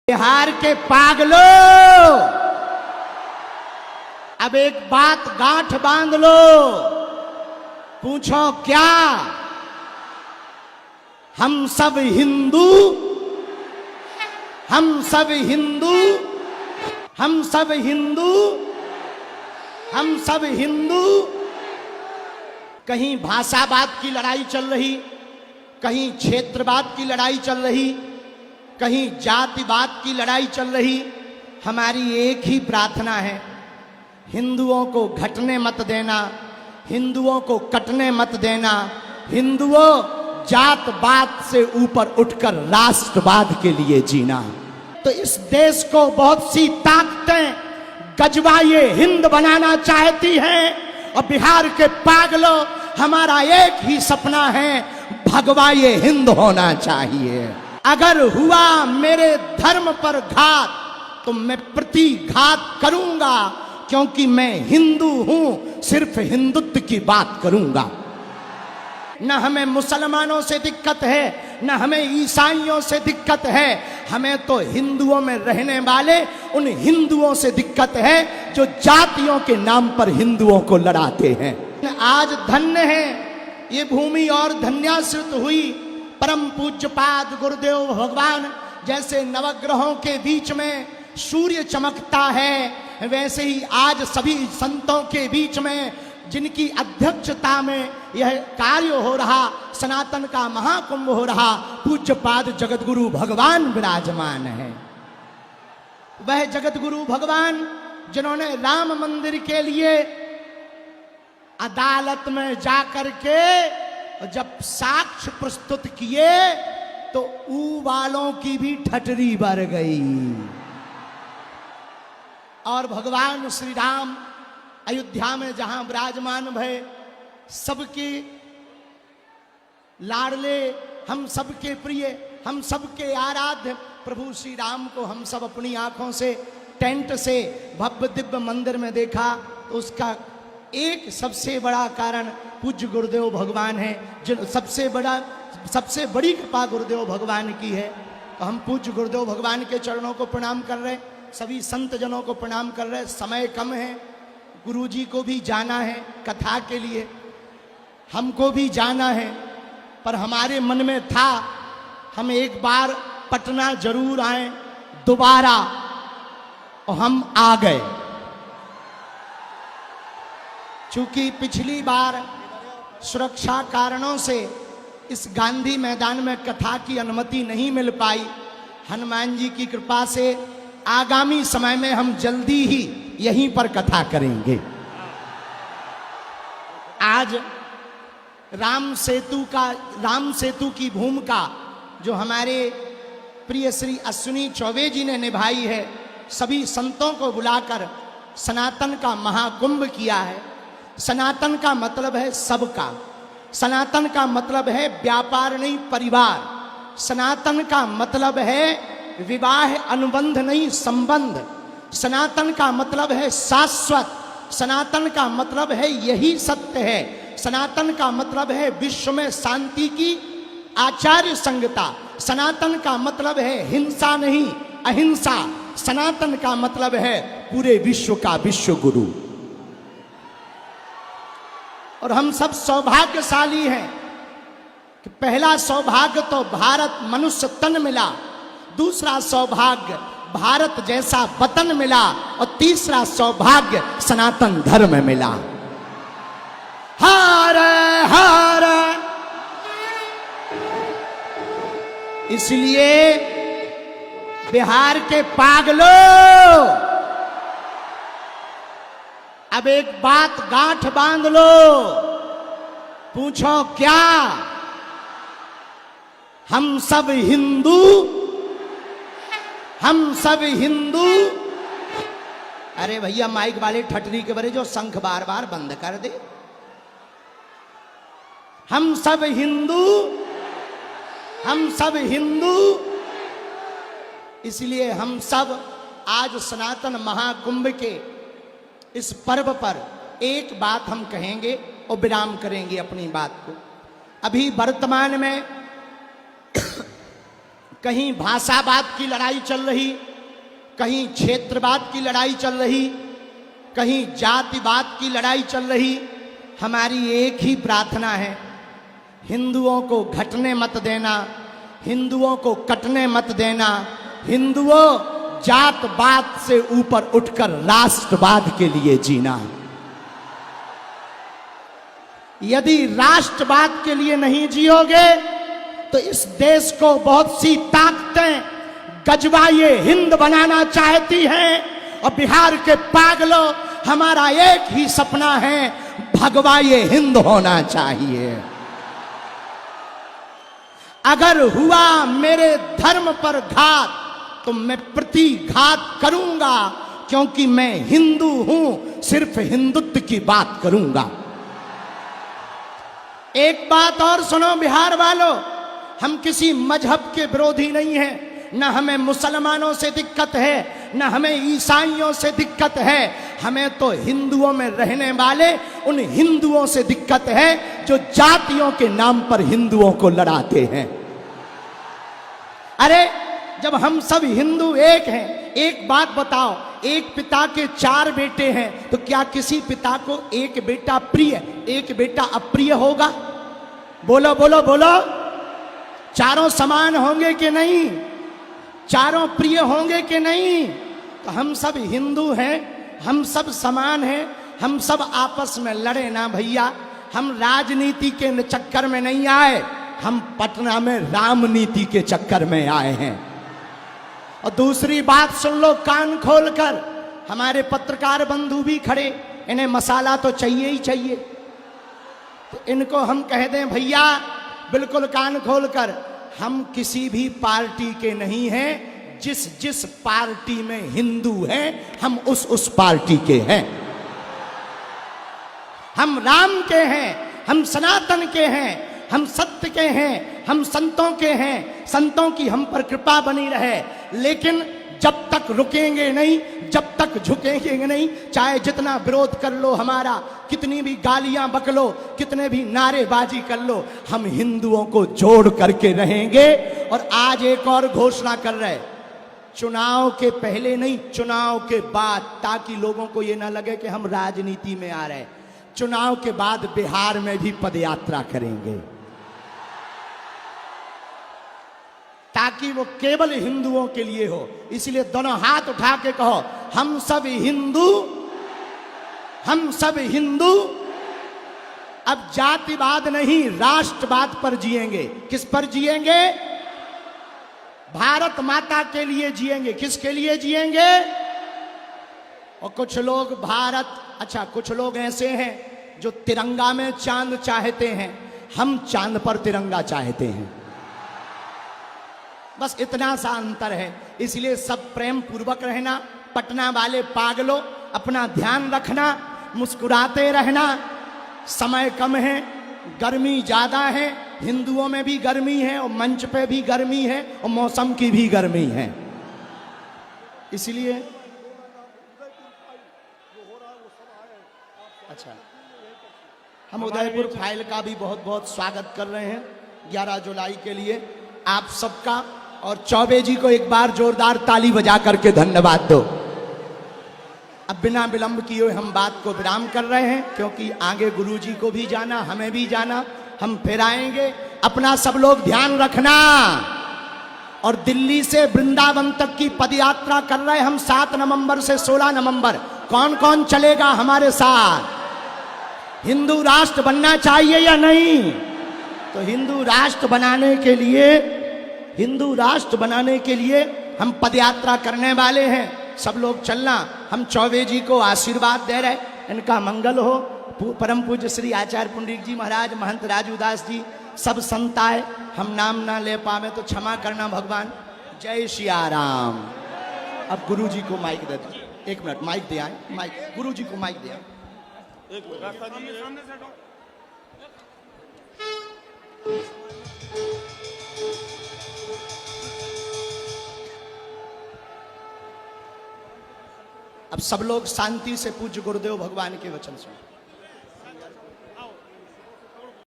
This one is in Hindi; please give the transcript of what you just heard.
बिहार के पागलो, अब एक बात गांठ बांध लो, पूछो क्या? हम सब हिंदू, हम सब हिंदू, हम सब हिंदू, हम सब हिंदू। कहीं भाषावाद की लड़ाई चल रही, कहीं क्षेत्रवाद की लड़ाई चल रही, कहीं जातिवाद की लड़ाई चल रही। हमारी एक ही प्रार्थना है, हिंदुओं को घटने मत देना, हिंदुओं को कटने मत देना। हिंदुओं, जातवाद से ऊपर उठकर राष्ट्रवाद के लिए जीना। तो इस देश को बहुत सी ताकतें गजवाए हिंद बनाना चाहती हैं, और बिहार के पागलों, हमारा एक ही सपना है, भगवाए हिंद होना चाहिए। अगर हुआ मेरे धर्म पर घात तो मैं प्रतिघात करूंगा, क्योंकि मैं हिंदू हूं, सिर्फ हिंदुत्व की बात करूंगा। न हमें मुसलमानों से दिक्कत है, न हमें ईसाइयों से दिक्कत है, हमें तो हिंदुओं में रहने वाले उन हिंदुओं से दिक्कत है जो जातियों के नाम पर हिंदुओं को लड़ाते हैं। आज धन्य है ये भूमि और धन्याश्रित हुई परम पूज्यपाद गुरुदेव भगवान जैसे नवग्रहों के बीच में सूर्य चमकता है, वैसे ही आज सभी संतों के बीच में जिनकी अध्यक्षता में यह कार्य हो रहा, सनातन का महाकुंभ हो रहा, पूज्यपाद जगतगुरु भगवान विराजमान है। वह जगतगुरु भगवान जिन्होंने राम मंदिर के लिए अदालत में जाकर के जब साक्ष्य प्रस्तुत किए तो ऊ वालों की भी ठटरी भर गई। और भगवान श्री राम अयोध्या में जहां विराजमान भय, सबके लाडले, हम सबके प्रिय, हम सबके आराध्य प्रभु श्री राम को हम सब अपनी आंखों से टेंट से भव्य दिव्य मंदिर में देखा। तो उसका एक सबसे बड़ा कारण पूज्य गुरुदेव भगवान है, जिन सबसे बड़ी कृपा गुरुदेव भगवान की है। तो हम पूज्य गुरुदेव भगवान के चरणों को प्रणाम कर रहे, सभी संत जनों को प्रणाम कर रहे। समय कम है, गुरुजी को भी जाना है कथा के लिए, हमको भी जाना है, पर हमारे मन में था हम एक बार पटना जरूर आए दोबारा, और हम आ गए। चूंकि पिछली बार सुरक्षा कारणों से इस गांधी मैदान में कथा की अनुमति नहीं मिल पाई, हनुमान जी की कृपा से आगामी समय में हम जल्दी ही यहीं पर कथा करेंगे। आज राम सेतु की भूमिका जो हमारे प्रिय श्री अश्विनी चौबे जी ने निभाई है, सभी संतों को बुलाकर सनातन का महाकुंभ किया है। सनातन का मतलब है सबका, सनातन का मतलब है व्यापार नहीं परिवार, सनातन का मतलब है विवाह अनुबंध नहीं संबंध, सनातन का मतलब है शाश्वत, सनातन का मतलब है यही सत्य है, सनातन का मतलब है विश्व में शांति की आचार्य संगता, सनातन का मतलब है हिंसा नहीं अहिंसा, सनातन का मतलब है पूरे विश्व का विश्व गुरु। और हम सब सौभाग्यशाली हैं कि पहला सौभाग्य तो भारत मनुष्य तन मिला, दूसरा सौभाग्य भारत जैसा वतन मिला, और तीसरा सौभाग्य सनातन धर्म मिला। हर हर। इसलिए बिहार के पागलों, अब एक बात गांठ बांध लो, पूछो क्या? हम सब हिंदू, हम सब हिंदू। अरे भैया माइक वाले ठटरी के बरे जो शंख बार बार बंद कर दे। हम सब हिंदू, हम सब हिंदू। इसलिए हम सब आज सनातन महाकुंभ के इस पर्व पर एक बात हम कहेंगे और विराम करेंगे अपनी बात को। अभी वर्तमान में कहीं भाषावाद की लड़ाई चल रही, कहीं क्षेत्रवाद की लड़ाई चल रही, कहीं जातिवाद की लड़ाई चल रही। हमारी एक ही प्रार्थना है, हिंदुओं को घटने मत देना, हिंदुओं को कटने मत देना। हिंदुओं, जातवाद से ऊपर उठकर राष्ट्रवाद के लिए जीना। यदि राष्ट्रवाद के लिए नहीं जियोगे तो इस देश को बहुत सी ताकतें गजवाए हिंद बनाना चाहती हैं, और बिहार के पागलों, हमारा एक ही सपना है, भगवाए हिंद होना चाहिए। अगर हुआ मेरे धर्म पर घात तो मैं प्रतिघात करूंगा, क्योंकि मैं हिंदू हूं, सिर्फ हिंदुत्व की बात करूंगा। एक बात और सुनो बिहार वालों, हम किसी मजहब के विरोधी नहीं हैं, न हमें मुसलमानों से दिक्कत है, न हमें ईसाइयों से दिक्कत है। हमें तो हिंदुओं में रहने वाले उन हिंदुओं से दिक्कत है जो जातियों के नाम पर हिंदुओं को लड़ाते हैं। अरे जब हम सब हिंदू एक हैं, एक बात बताओ, एक पिता के 4 बेटे हैं, तो क्या किसी पिता को एक बेटा प्रिय, एक बेटा अप्रिय होगा? बोलो बोलो बोलो। चारों समान होंगे कि नहीं? चारों प्रिय होंगे कि नहीं? तो हम सब हिंदू हैं, हम सब समान हैं, हम सब आपस में लड़े ना भैया। हम राजनीति के चक्कर में नहीं आए, हम पटना में रामनीति के चक्कर में आए हैं। और दूसरी बात सुन लो कान खोलकर, हमारे पत्रकार बंधु भी खड़े, इन्हें मसाला तो चाहिए ही चाहिए। तो इनको हम कह दें भैया बिल्कुल कान खोलकर, हम किसी भी पार्टी के नहीं हैं, जिस जिस पार्टी में हिंदू हैं हम उस पार्टी के हैं। हम राम के हैं, हम सनातन के हैं, हम सत्य के हैं, हम संतों के हैं, संतों की हम पर कृपा बनी रहे। लेकिन जब तक रुकेंगे नहीं, जब तक झुकेंगे नहीं, चाहे जितना विरोध कर लो हमारा, कितनी भी गालियां बक लो, कितने भी नारेबाजी कर लो, हम हिंदुओं को जोड़ करके रहेंगे। और आज एक और घोषणा कर रहे, चुनाव के पहले नहीं, चुनाव के बाद, ताकि लोगों को ये ना लगे कि हम राजनीति में आ रहे, चुनाव के बाद बिहार में भी पदयात्रा करेंगे, ताकि वो केवल हिंदुओं के लिए हो। इसलिए दोनों हाथ उठा के कहो, हम सब हिंदू, हम सब हिंदू। अब जातिवाद नहीं, राष्ट्रवाद पर जिएंगे। किस पर जिएंगे? भारत माता के लिए जिएंगे। किसके लिए जिएंगे? और कुछ लोग भारत, अच्छा कुछ लोग ऐसे हैं जो तिरंगा में चांद चाहते हैं, हम चांद पर तिरंगा चाहते हैं। बस इतना सा अंतर है। इसलिए सब प्रेम पूर्वक रहना। पटना वाले पागलों, अपना ध्यान रखना, मुस्कुराते रहना। समय कम है, गर्मी ज्यादा है, हिंदुओं में भी गर्मी है, और मंच पे भी गर्मी है, और मौसम की भी गर्मी है। इसलिए अच्छा, हम उदयपुर फाइल का भी बहुत बहुत स्वागत कर रहे हैं 11 जुलाई के लिए आप सबका। और चौबे जी को एक बार जोरदार ताली बजा करके धन्यवाद दो। अब बिना विलंब किए हुए हम बात को विराम कर रहे हैं, क्योंकि आगे गुरुजी को भी जाना, हमें भी जाना, हम फिर आएंगे। अपना सब लोग ध्यान रखना। और दिल्ली से वृंदावन तक की पदयात्रा कर रहे हैं हम 7 नवंबर से 16 नवंबर। कौन कौन चलेगा हमारे साथ? हिंदू राष्ट्र बनना चाहिए या नहीं? तो हिंदू राष्ट्र बनाने के लिए, हिंदू राष्ट्र बनाने के लिए हम पदयात्रा करने वाले हैं। सब लोग चलना। हम चौबे जी को आशीर्वाद दे रहे, इनका मंगल हो। परम पूज्य श्री आचार्य पुंडरीक जी महाराज, महंत राजू दास जी, सब संत आए, हम नाम ना ले पावे तो क्षमा करना भगवान। जय सिया राम। अब गुरु जी को माइक दे दो। 1 मिनट माइक दे आए, माइक गुरु जी को माइक दे आए। अब सब लोग शांति से पूज्य गुरुदेव भगवान के वचन सुनो।